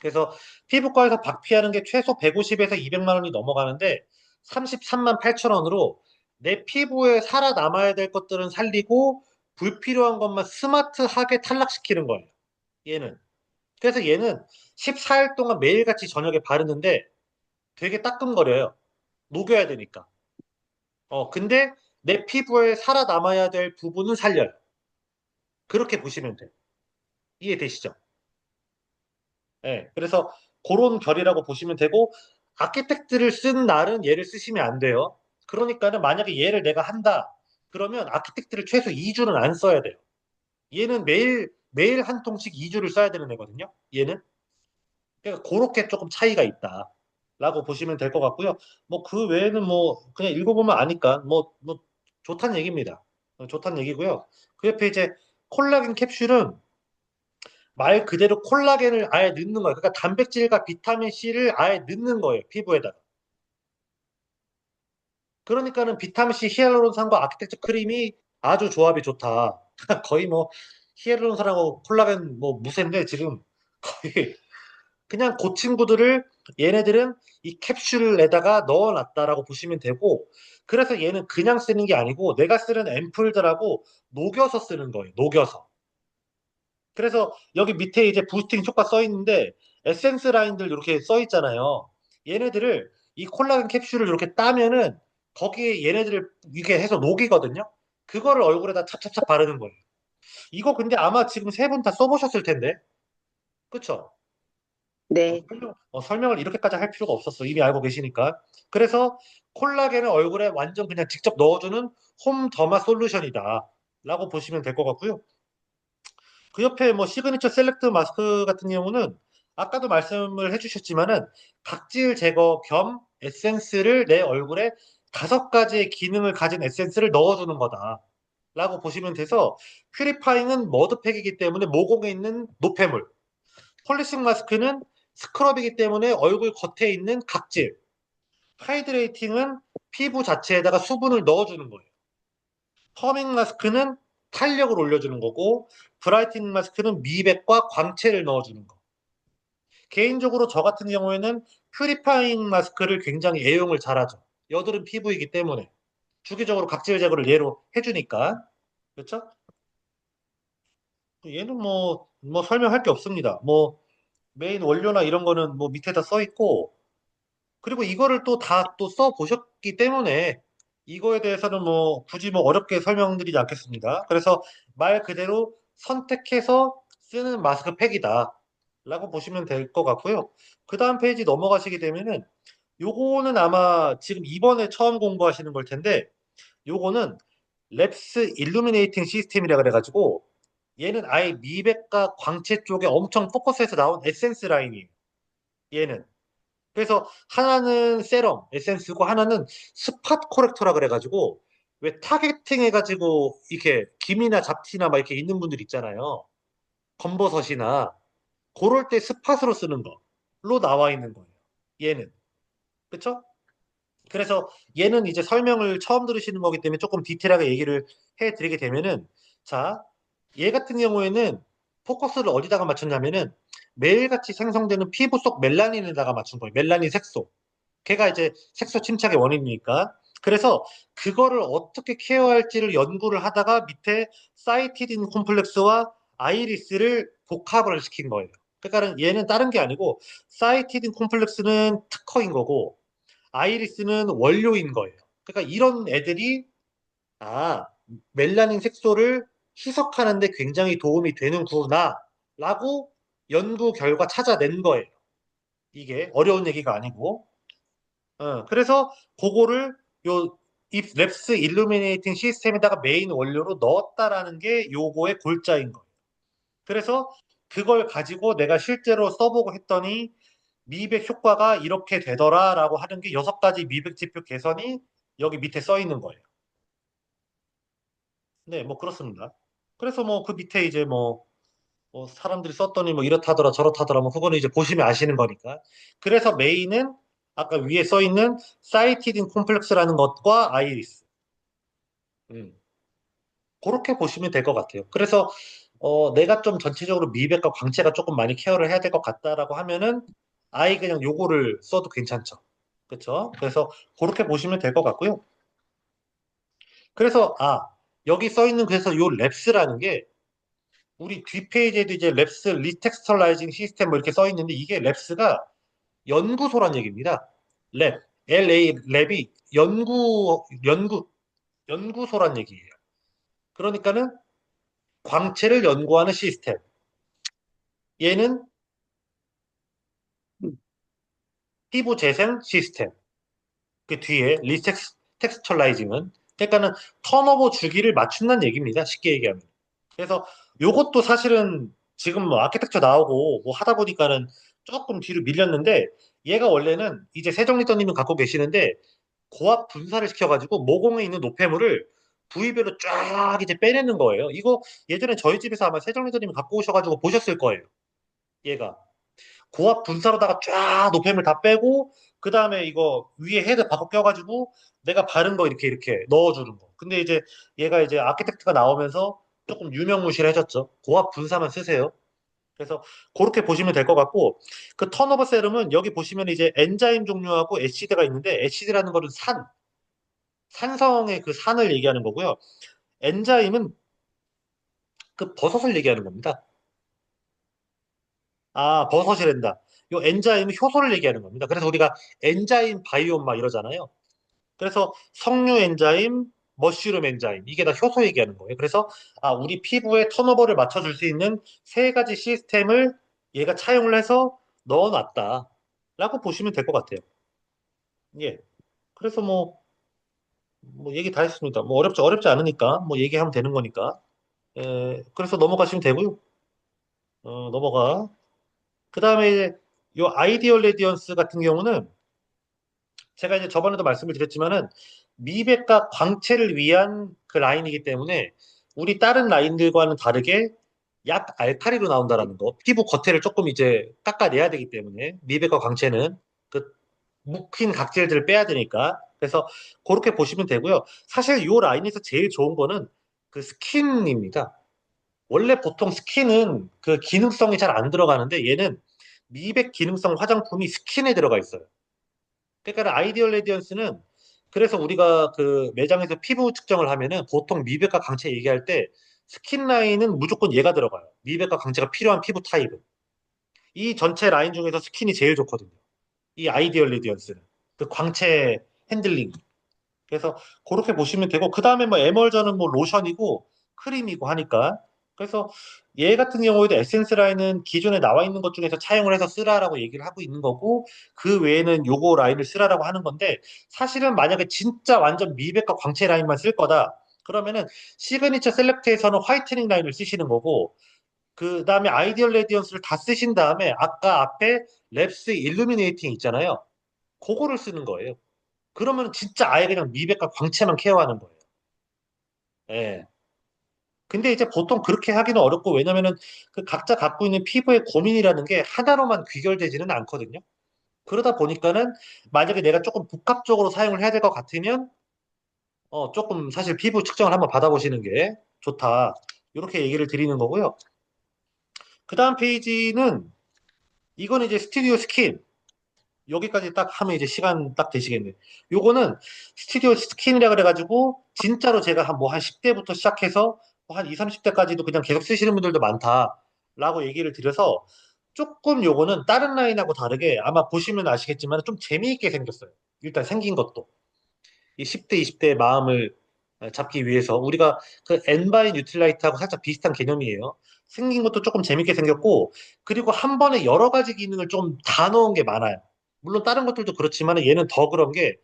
그래서 피부과에서 박피하는 게 최소 150에서 200만 원이 넘어가는데 33만 8천 원으로 내 피부에 살아남아야 될 것들은 살리고 불필요한 것만 스마트하게 탈락시키는 거예요. 얘는. 그래서 얘는 14일 동안 매일같이 저녁에 바르는데 되게 따끔거려요. 녹여야 되니까. 근데 내 피부에 살아남아야 될 부분은 살려요. 그렇게 보시면 돼요. 이해되시죠? 예, 그래서 그런 결이라고 보시면 되고, 아키텍트를 쓴 날은 얘를 쓰시면 안 돼요. 그러니까는 만약에 얘를 내가 한다. 그러면 아키텍트를 최소 2주는 안 써야 돼요. 얘는 매일 한 통씩 2주를 써야 되는 애거든요. 얘는. 그러니까 그렇게 조금 차이가 있다. 라고 보시면 될 것 같고요. 뭐 그 외에는 뭐 그냥 읽어보면 아니까 뭐 좋다는 얘기입니다. 좋다는 얘기고요. 그 옆에 이제 콜라겐 캡슐은 말 그대로 콜라겐을 아예 넣는 거예요. 그러니까 단백질과 비타민 C를 아예 넣는 거예요. 피부에다가. 그러니까는 비타민 C 히알루론산과 아키텍처 크림이 아주 조합이 좋다. 거의 뭐 히알루론산하고 콜라겐 뭐 무쇠인데 지금 거의 그냥 그 친구들을 얘네들은 이 캡슐에다가 넣어놨다라고 보시면 되고 그래서 얘는 그냥 쓰는 게 아니고 내가 쓰는 앰플들하고 녹여서 쓰는 거예요. 녹여서. 그래서 여기 밑에 이제 부스팅 효과 써 있는데 에센스 라인들 이렇게 써 있잖아요. 얘네들을 이 콜라겐 캡슐을 이렇게 따면은 거기에 얘네들을 이게 해서 녹이거든요. 그거를 얼굴에다 찹찹찹 바르는 거예요. 이거 근데 아마 지금 세 분 다 써보셨을 텐데. 그쵸? 네. 설명을 이렇게까지 할 필요가 없었어. 이미 알고 계시니까. 그래서 콜라겐을 얼굴에 완전 그냥 직접 넣어주는 홈 더마 솔루션이다. 라고 보시면 될 것 같고요. 그 옆에 뭐 시그니처 셀렉트 마스크 같은 경우는 아까도 말씀을 해주셨지만은 각질 제거 겸 에센스를 내 얼굴에 5가지의 기능을 가진 에센스를 넣어주는 거다. 라고 보시면 돼서 퓨리파잉은 머드팩이기 때문에 모공에 있는 노폐물, 폴리싱 마스크는 스크럽이기 때문에 얼굴 겉에 있는 각질, 하이드레이팅은 피부 자체에다가 수분을 넣어주는 거예요. 펌밍 마스크는 탄력을 올려주는 거고 브라이트닝 마스크는 미백과 광채를 넣어주는 거. 개인적으로 저 같은 경우에는 퓨리파잉 마스크를 굉장히 애용을 잘하죠. 여드름 피부이기 때문에 주기적으로 각질 제거를 얘로 해주니까 그렇죠? 얘는 뭐 설명할 게 없습니다. 뭐 메인 원료나 이런 거는 뭐 밑에다 써 있고 그리고 이거를 또 다 또 써 보셨기 때문에 이거에 대해서는 뭐 굳이 뭐 어렵게 설명드리지 않겠습니다. 그래서 말 그대로 선택해서 쓰는 마스크팩이다. 라고 보시면 될 것 같고요. 그 다음 페이지 넘어가시게 되면은 요거는 아마 지금 이번에 처음 공부하시는 걸 텐데 요거는 랩스 일루미네이팅 시스템이라 그래가지고 얘는 아예 미백과 광채 쪽에 엄청 포커스해서 나온 에센스 라인이에요. 얘는. 그래서 하나는 세럼, 에센스고 하나는 스팟 코렉터라 그래가지고 왜 타겟팅 해가지고 이렇게 김이나 잡티나 막 이렇게 있는 분들 있잖아요. 검버섯이나 그럴 때 스팟으로 쓰는 거로 나와 있는 거예요. 얘는. 그쵸? 그래서 얘는 이제 설명을 처음 들으시는 거기 때문에 조금 디테일하게 얘기를 해드리게 되면은 자, 얘 같은 경우에는 포커스를 어디다가 맞췄냐면은 매일같이 생성되는 피부 속 멜라닌에다가 맞춘 거예요. 멜라닌 색소. 걔가 이제 색소 침착의 원인이니까. 그래서 그거를 어떻게 케어할지를 연구를 하다가 밑에 사이티딘 콤플렉스와 아이리스를 복합을 시킨 거예요. 그러니까 얘는 다른 게 아니고 사이티딘 콤플렉스는 특허인 거고 아이리스는 원료인 거예요. 그러니까 이런 애들이 아 멜라닌 색소를 희석하는데 굉장히 도움이 되는구나 라고 연구 결과 찾아낸 거예요. 이게 어려운 얘기가 아니고 그래서 그거를 요 이 랩스 일루미네이팅 시스템에다가 메인 원료로 넣었다라는 게 요거의 골자인 거예요. 그래서 그걸 가지고 내가 실제로 써보고 했더니 미백 효과가 이렇게 되더라라고 하는 게 6가지 미백 지표 개선이 여기 밑에 써 있는 거예요. 네, 뭐 그렇습니다. 그래서 뭐 그 밑에 이제 뭐 사람들이 썼더니 뭐 이렇다더라 저렇다더라 뭐 그거는 이제 보시면 아시는 거니까. 그래서 메인은 아까 위에 써 있는 사이티딘 콤플렉스라는 것과 아이리스. 음. 그렇게 보시면 될 것 같아요. 그래서 내가 좀 전체적으로 미백과 광채가 조금 많이 케어를 해야 될 것 같다라고 하면은 아예 그냥 요거를 써도 괜찮죠. 그렇죠? 그래서 그렇게 보시면 될 것 같고요. 그래서 여기 써 있는 그래서 요 랩스라는 게 우리 뒷페이지에도 이제 랩스 리텍스털라이징 시스템 뭐 이렇게 써 있는데 이게 랩스가 연구소란 얘기입니다. 랩, LA 랩이 연구소란 얘기예요. 그러니까는 광채를 연구하는 시스템. 얘는 피부 재생 시스템. 그 뒤에 리텍스처라이징은 그러니까는 턴오버 주기를 맞춘다는 얘기입니다. 쉽게 얘기하면. 그래서 요것도 사실은 지금 뭐 아키텍처 나오고 뭐 하다 보니까는 조금 뒤로 밀렸는데 얘가 원래는 이제 세정리더님은 갖고 계시는데 고압 분사를 시켜가지고 모공에 있는 노폐물을 부위별로 쫙 이제 빼내는 거예요. 이거 예전에 저희 집에서 아마 세정리더님이 갖고 오셔가지고 보셨을 거예요. 얘가. 고압 분사로다가 쫙 노폐물 다 빼고 그 다음에 이거 위에 헤드 바꿔 껴가지고 내가 바른 거 이렇게 넣어주는 거. 근데 이제 얘가 이제 아키텍트가 나오면서 조금 유명무실해졌죠. 고압 분사만 쓰세요. 그래서 그렇게 보시면 될 것 같고 그 턴오버 세럼은 여기 보시면 이제 엔자임 종류하고 애시드가 있는데 애시드라는 거는 산성의 그 산을 얘기하는 거고요. 엔자임은 그 버섯을 얘기하는 겁니다. 아, 버섯이란다. 요 엔자임은 효소를 얘기하는 겁니다. 그래서 우리가 엔자임 바이옴 막 이러잖아요. 그래서 석류 엔자임, 머쉬룸 엔자임 이게 다 효소 얘기하는 거예요. 그래서 우리 피부의 턴오버를 맞춰줄 수 있는 세 가지 시스템을 얘가 차용을 해서 넣어놨다라고 보시면 될 것 같아요. 예. 그래서 뭐 얘기 다 했습니다. 뭐 어렵지 않으니까 뭐 얘기하면 되는 거니까. 그래서 넘어가시면 되고요. 넘어가. 그 다음에 이제 요 아이디얼 레디언스 같은 경우는 제가 이제 저번에도 말씀을 드렸지만은 미백과 광채를 위한 그 라인이기 때문에 우리 다른 라인들과는 다르게 약 알칼리로 나온다라는 거. 피부 겉에를 조금 이제 깎아내야 되기 때문에 미백과 광채는 그 묵힌 각질들을 빼야 되니까. 그래서 그렇게 보시면 되고요. 사실 요 라인에서 제일 좋은 거는 그 스킨입니다. 원래 보통 스킨은 그 기능성이 잘 안 들어가는데 얘는 미백 기능성 화장품이 스킨에 들어가 있어요. 그러니까 아이디얼 레디언스는 그래서 우리가 그 매장에서 피부 측정을 하면은 보통 미백과 강체 얘기할 때 스킨 라인은 무조건 얘가 들어가요. 미백과 강체가 필요한 피부 타입은. 이 전체 라인 중에서 스킨이 제일 좋거든요. 이 아이디얼 레디언스는. 그 광채 핸들링. 그래서 그렇게 보시면 되고 그 다음에 뭐 에멀전은 뭐 로션이고 크림이고 하니까 그래서 얘 같은 경우에도 에센스 라인은 기존에 나와 있는 것 중에서 차용을 해서 쓰라라고 얘기를 하고 있는 거고 그 외에는 요거 라인을 쓰라라고 하는 건데 사실은 만약에 진짜 완전 미백과 광채 라인만 쓸 거다 그러면은 시그니처 셀렉트에서는 화이트닝 라인을 쓰시는 거고 그 다음에 아이디얼 레디언스를 다 쓰신 다음에 아까 앞에 랩스 일루미네이팅 있잖아요. 그거를 쓰는 거예요. 그러면 진짜 아예 그냥 미백과 광채만 케어하는 거예요. 예. 근데 이제 보통 그렇게 하기는 어렵고 왜냐면은 그 각자 갖고 있는 피부의 고민이라는 게 하나로만 귀결되지는 않거든요. 그러다 보니까는 만약에 내가 조금 복합적으로 사용을 해야 될 것 같으면 조금 사실 피부 측정을 한번 받아보시는 게 좋다. 이렇게 얘기를 드리는 거고요. 그 다음 페이지는 이거는 이제 스튜디오 스킨. 여기까지 딱 하면 이제 시간 딱 되시겠네. 요거는 스튜디오 스킨이라 그래가지고 진짜로 제가 한 10대부터 시작해서 뭐한 20, 30대까지도 그냥 계속 쓰시는 분들도 많다라고 얘기를 드려서 조금 요거는 다른 라인하고 다르게 아마 보시면 아시겠지만 좀 재미있게 생겼어요. 일단 생긴 것도. 이 10대, 20대의 마음을 잡기 위해서 우리가 그 엔바이 뉴트라이트하고 살짝 비슷한 개념이에요. 생긴 것도 조금 재밌게 생겼고 그리고 한 번에 여러 가지 기능을 좀 다 넣은 게 많아요. 물론 다른 것들도 그렇지만 얘는 더 그런 게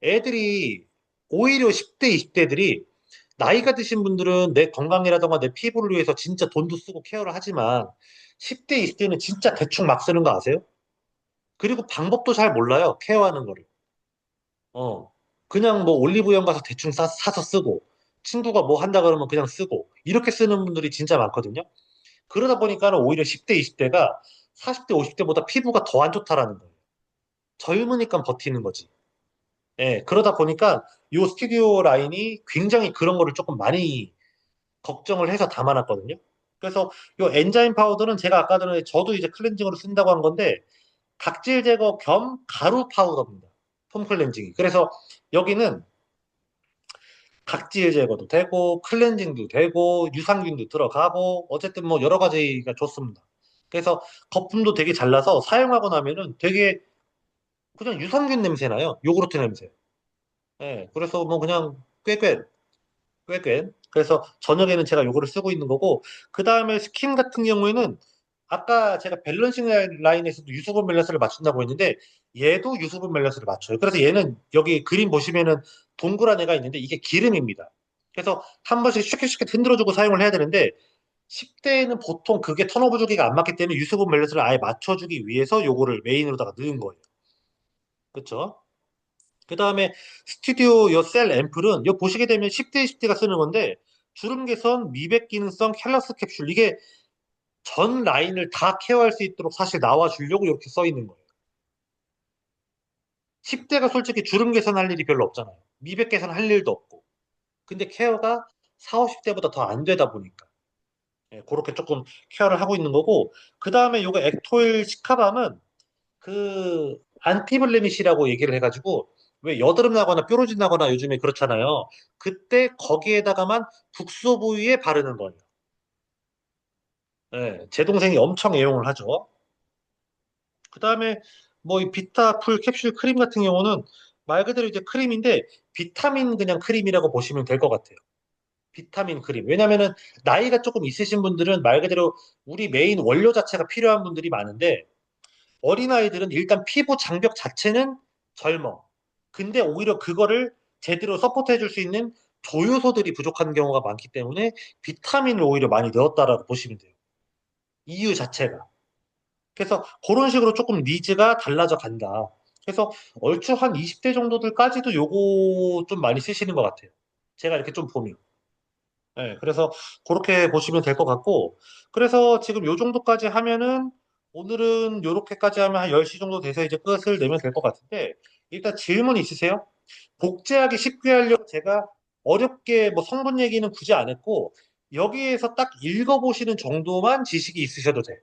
애들이 오히려 10대, 20대들이 나이가 드신 분들은 내 건강이라던가 내 피부를 위해서 진짜 돈도 쓰고 케어를 하지만 10대, 20대는 진짜 대충 막 쓰는 거 아세요? 그리고 방법도 잘 몰라요. 케어하는 거를. 어, 그냥 뭐 올리브영 가서 대충 사서 쓰고, 친구가 뭐 한다 그러면 그냥 쓰고, 이렇게 쓰는 분들이 진짜 많거든요. 그러다 보니까는 오히려 10대, 20대가 40대, 50대보다 피부가 더 안 좋다라는 거예요. 젊으니까 버티는 거지. 예, 그러다 보니까 요 스튜디오 라인이 굉장히 그런 거를 조금 많이 걱정을 해서 담아놨거든요. 그래서 요 엔자임 파우더는 제가 아까 전에 저도 이제 클렌징으로 쓴다고 한 건데, 각질 제거 겸 가루 파우더입니다. 폼 클렌징이. 그래서 여기는 각질 제거도 되고 클렌징도 되고 유산균도 들어가고 어쨌든 뭐 여러 가지가 좋습니다. 그래서 거품도 되게 잘 나서 사용하고 나면은 되게 그냥 유산균 냄새 나요. 요구르트 냄새. 예. 그래서 뭐 그냥 꽤. 그래서 저녁에는 제가 요거를 쓰고 있는 거고 그 다음에 스킨 같은 경우에는 아까 제가 밸런싱 라인에서도 유수분 밸런스를 맞춘다고 했는데 얘도 유수분 밸런스를 맞춰요. 그래서 얘는 여기 그림 보시면은 동그란 애가 있는데 이게 기름입니다. 그래서 한 번씩 슉슉슉 흔들어주고 사용을 해야 되는데 10대에는 보통 그게 턴오버 주기가 안 맞기 때문에 유수분 밸런스를 아예 맞춰주기 위해서 요거를 메인으로다가 넣은 거예요. 그쵸? 그 다음에 스튜디오 요 셀 앰플은 요 보시게 되면 10대 10대가 쓰는 건데 주름 개선, 미백 기능성 캘러스 캡슐 이게 전 라인을 다 케어할 수 있도록 사실 나와 주려고 이렇게 써 있는 거예요. 10대가 솔직히 주름 개선할 일이 별로 없잖아요. 미백 개선할 일도 없고. 근데 케어가 4, 50대보다 더 안 되다 보니까 예, 그렇게 조금 케어를 하고 있는 거고 그 다음에 요거 액토일 시카밤은 그 안티블레미시라고 얘기를 해가지고 왜 여드름 나거나 뾰루지 나거나 요즘에 그렇잖아요. 그때 거기에다가만 국소 부위에 바르는 거예요. 예, 제 동생이 엄청 애용을 하죠. 그 다음에 뭐 이 비타풀 캡슐 크림 같은 경우는 말 그대로 이제 크림인데 비타민 그냥 크림이라고 보시면 될 것 같아요. 비타민 크림. 왜냐면은 나이가 조금 있으신 분들은 말 그대로 우리 메인 원료 자체가 필요한 분들이 많은데 어린아이들은 일단 피부 장벽 자체는 젊어. 근데 오히려 그거를 제대로 서포트 해줄 수 있는 조효소들이 부족한 경우가 많기 때문에 비타민을 오히려 많이 넣었다라고 보시면 돼요. 이유 자체가. 그래서 그런 식으로 조금 니즈가 달라져 간다. 그래서 얼추 한 20대 정도들까지도 요거 좀 많이 쓰시는 것 같아요. 제가 이렇게 좀 보면. 네, 그래서 그렇게 보시면 될 것 같고, 그래서 지금 요 정도까지 하면은 오늘은 요렇게까지 하면 한 10시 정도 돼서 이제 끝을 내면 될 것 같은데, 일단 질문 있으세요? 복제하기 쉽게 하려고 제가 어렵게 뭐 성분 얘기는 굳이 안 했고, 여기에서 딱 읽어보시는 정도만 지식이 있으셔도 돼.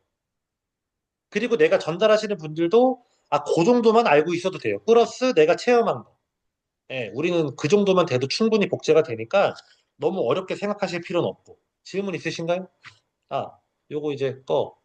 그리고 내가 전달하시는 분들도 그 정도만 알고 있어도 돼요. 플러스 내가 체험한 거. 예, 우리는 그 정도만 돼도 충분히 복제가 되니까 너무 어렵게 생각하실 필요는 없고. 질문 있으신가요? 요거 이제 꺼.